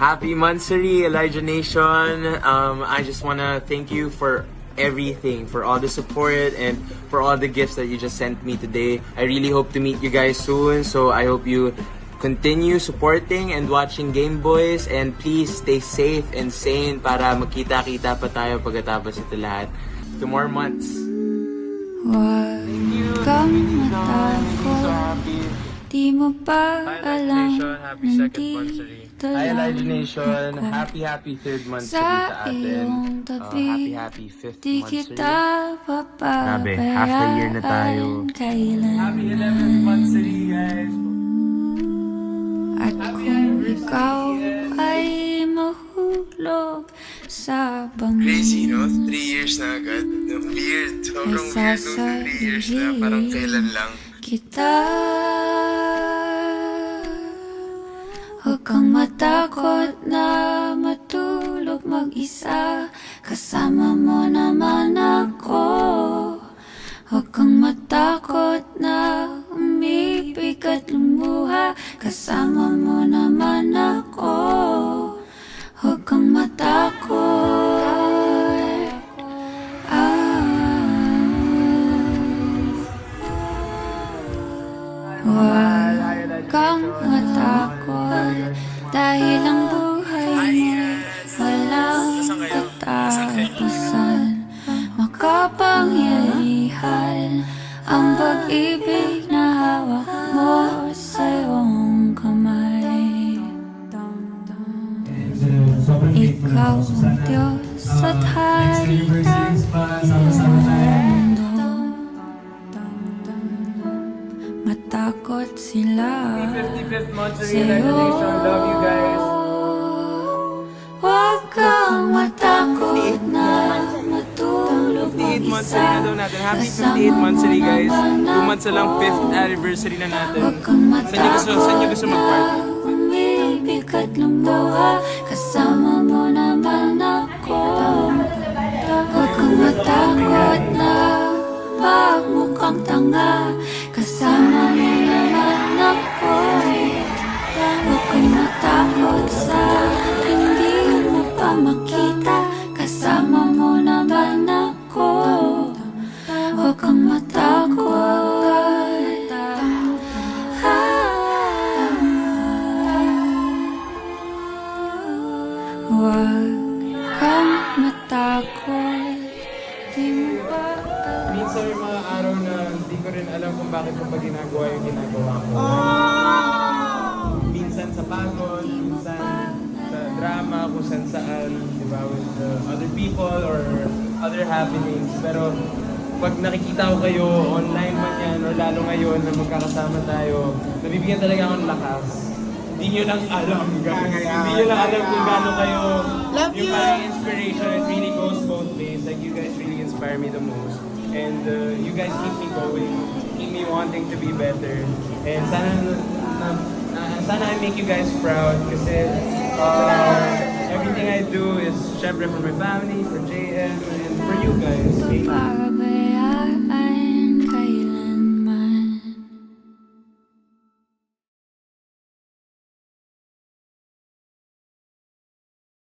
Happy Mansari, Elijah Nation. I just want to thank you for everything, for all the support and for all the gifts that you just sent me today. I really hope to meet you guys soon, so I hope you continue supporting and watching Game Boys, and please stay safe and sane para magkita-kita pa tayo pagkatapos ito lahat. 2 more months. Huwag kang matakot, di mo pa alam, nandito Hi lang Elijah Nation, ako. happy 3rd month Sa sa iyong atin. tabi, Happy 5th di month kita Grabe, half the year na tayo. papabayaan kailan. Happy 11th month guys. At kung ikaw ay mahulog sa bangin, Crazy, no? 3 years na agad. Weird. Sobrang weird nung 3 years na. Parang kailan lang. kita. Huwag kang matakot na matulog mag-isa, kasama mo naman ako. Huwag kang matakot na umibig at lumuha, kasama mo naman ako. Huwag kang matakot. Huwag kang matakot, dahil ang buhay mo walang katapusan. Makapangyarihan ang pag-ibig na hawak mo sa iyong kamay. Ikaw ang Diyos at Hari ng mundo. Matakot sila 55th month sa'yo. Love you guys. Huwag kang matakot na matulog 58 months mag-isa, na daw natin. Happy 58 months guys. 2 months na lang 5th anniversary na natin. Huwag kang Saan niyo gusto mag-party? umibig at lumuha, kasama mo naman ako. Huwag kang matakot na magmukhang tanga, kasama mo naman ako. Huwag kang matakot sa hindi mo pa makita, kasama mo naman ako. Huwag kang matakot. Huwag kang matakot, di mo ba Minsan may mga araw na hindi ko rin alam kung bakit ko pa ginagawa yung ginagawa ko. Minsan sa pagod, minsan sa drama, kung saan, di ba, with other people or other happenings. Pero pag nakikita ko kayo, online man yan, or lalo ngayon na magkakasama tayo, nabibigyan talaga akong lakas. Hindi nyo lang alam, guys. Hindi nyo lang alam kung gaano kayo yung parang inspiration. It really goes both ways. Like, you guys really inspire me the most. And you guys keep me going, keep me wanting to be better. And sana I make you guys proud kasi everything I do is syempre for my family, for JM, and for you guys. Okay?